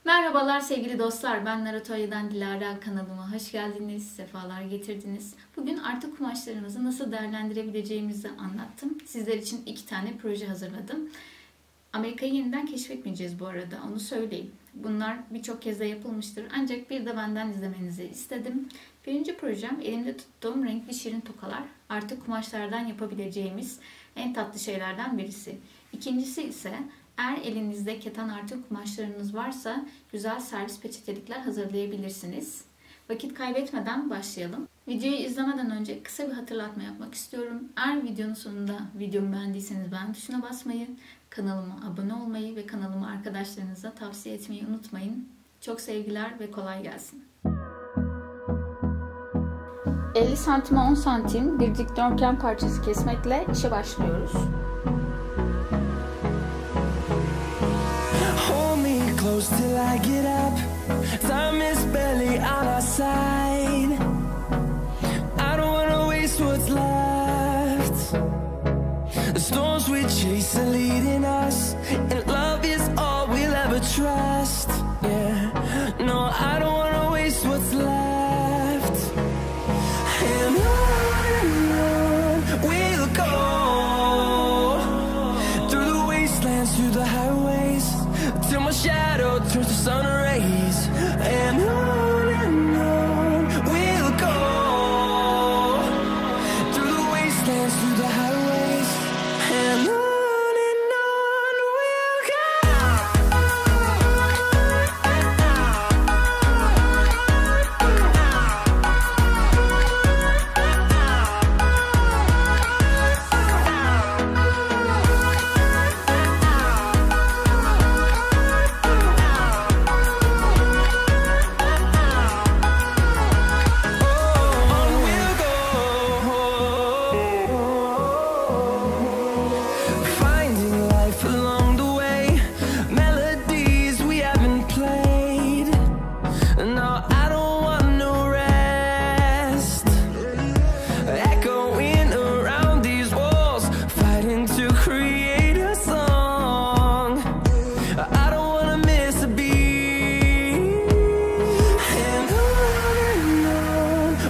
Merhabalar sevgili dostlar, ben Naruto'dan Dilara, kanalıma hoş geldiniz, sefalar getirdiniz. Bugün artık kumaşlarımızı nasıl değerlendirebileceğimizi anlattım. Sizler için 2 tane proje hazırladım. Amerika'yı yeniden keşfetmeyeceğiz bu arada, onu söyleyeyim. Bunlar birçok kez de yapılmıştır ancak bir de benden izlemenizi istedim. Birinci projem elimde tuttuğum renkli şirin tokalar. Artık kumaşlardan yapabileceğimiz en tatlı şeylerden birisi. İkincisi ise eğer elinizde keten artık kumaşlarınız varsa güzel servis peçetelikler hazırlayabilirsiniz. Vakit kaybetmeden başlayalım. Videoyu izlemeden önce kısa bir hatırlatma yapmak istiyorum. Eğer videonun sonunda videomu beğendiyseniz beğen tuşuna basmayı, kanalıma abone olmayı ve kanalımı arkadaşlarınıza tavsiye etmeyi unutmayın. Çok sevgiler ve kolay gelsin. 50 santime 10 santim bir dikdörtgen parçası kesmekle işe başlıyoruz. Close till I get up. Time is barely on our side. I don't wanna waste what's left. The storms we chase are leading us, and love is all we'll ever trust. Yeah, no, I don't wanna waste what's left. And on we'll go, through the wastelands, through the highways, till my shadow turns to sun rays. And on we'll go, through the wastelands, through the highways. And on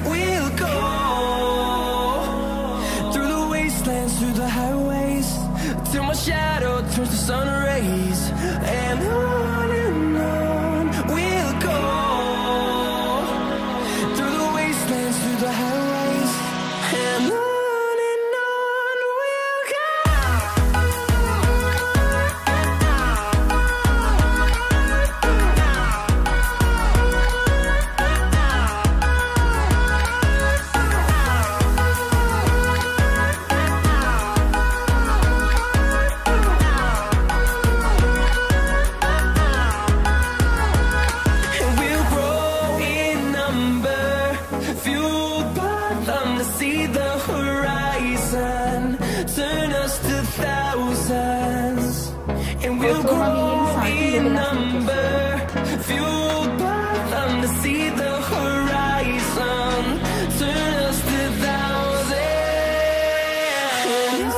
we'll go. Through the highways, till my shadow turns to sun rays. And on we'll go, through the wastelands, through the highways. And on we'll go. See the horizon, turn us to thousands, and we'll grow in number, fueled by them to see the horizon, turn us to thousands. And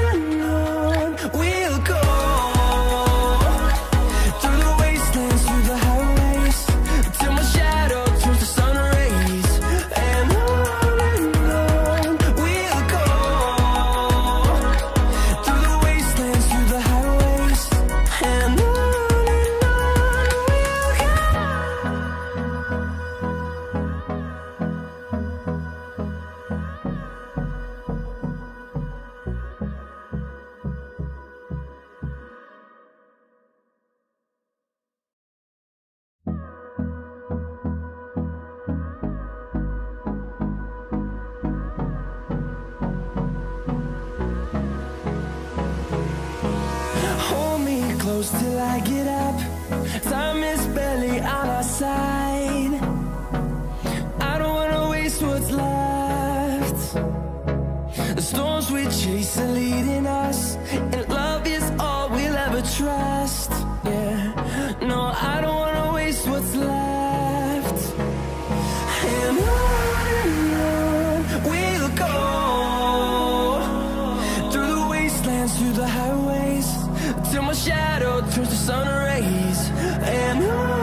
on we'll go, through the wastelands, through the highways, till my shadow turns to sun rays. And close till I get up. Time is barely on our side. I don't wanna waste what's left. The storms we chase are leading us, and love is all we'll ever trust. Yeah, no, I don't wanna waste what's left. And on we'll go, through the wastelands, through the highways, till my shadow turns to sun rays. And on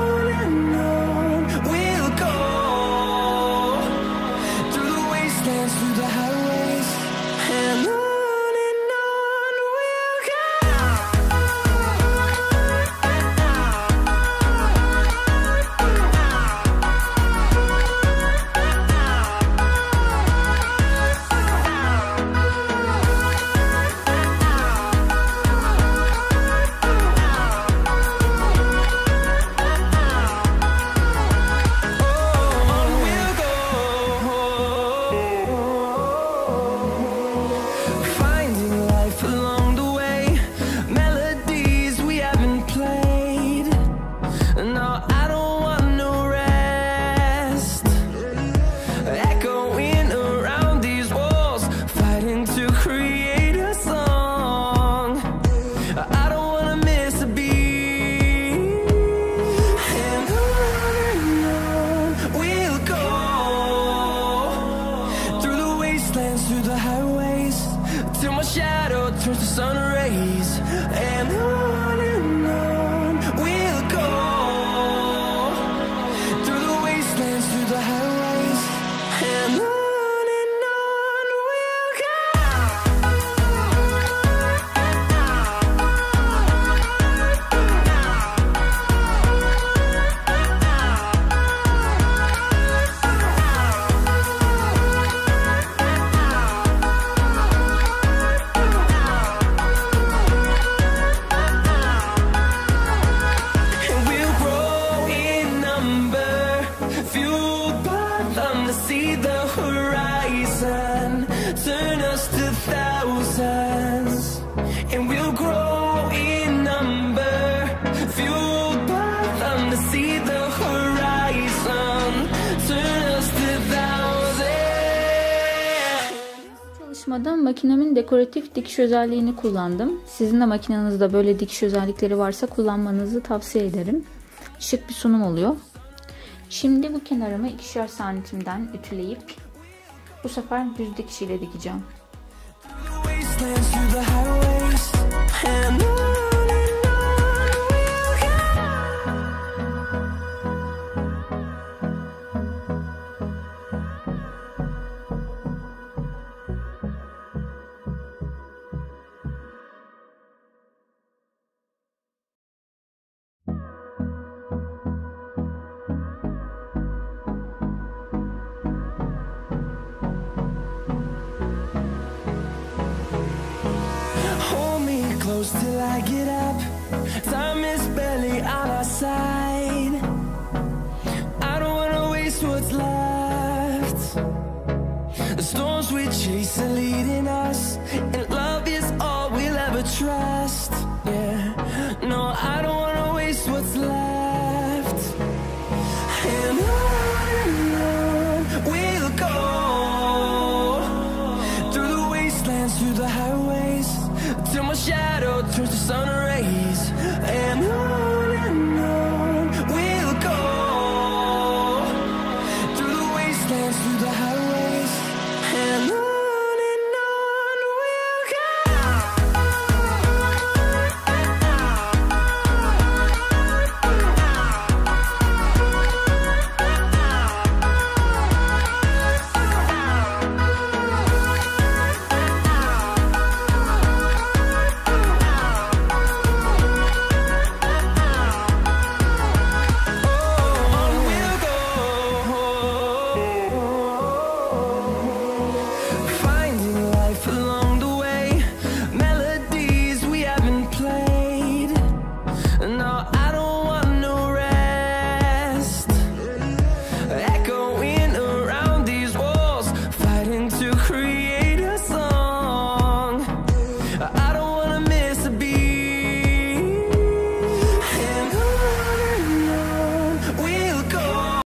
rise, and on we'll go, through the wastelands, through the highways, and on. Çalışmadan makinemin dekoratif dikiş özelliğini kullandım. Sizin de makinenizde böyle dikiş özellikleri varsa kullanmanızı tavsiye ederim. Şık bir sunum oluyor. Şimdi bu kenarımı 2'şer santimden ütüleyip bu sefer düz dikiş ile dikeceğim. Close till I get up. Time is barely on our side. I don't wanna waste what's left. The storms we chase are leading us, and love is all we'll ever trust. Yeah, no, I don't wanna waste what's left. And on we'll go, through the wastelands, through the highways, till my shadow turns to sun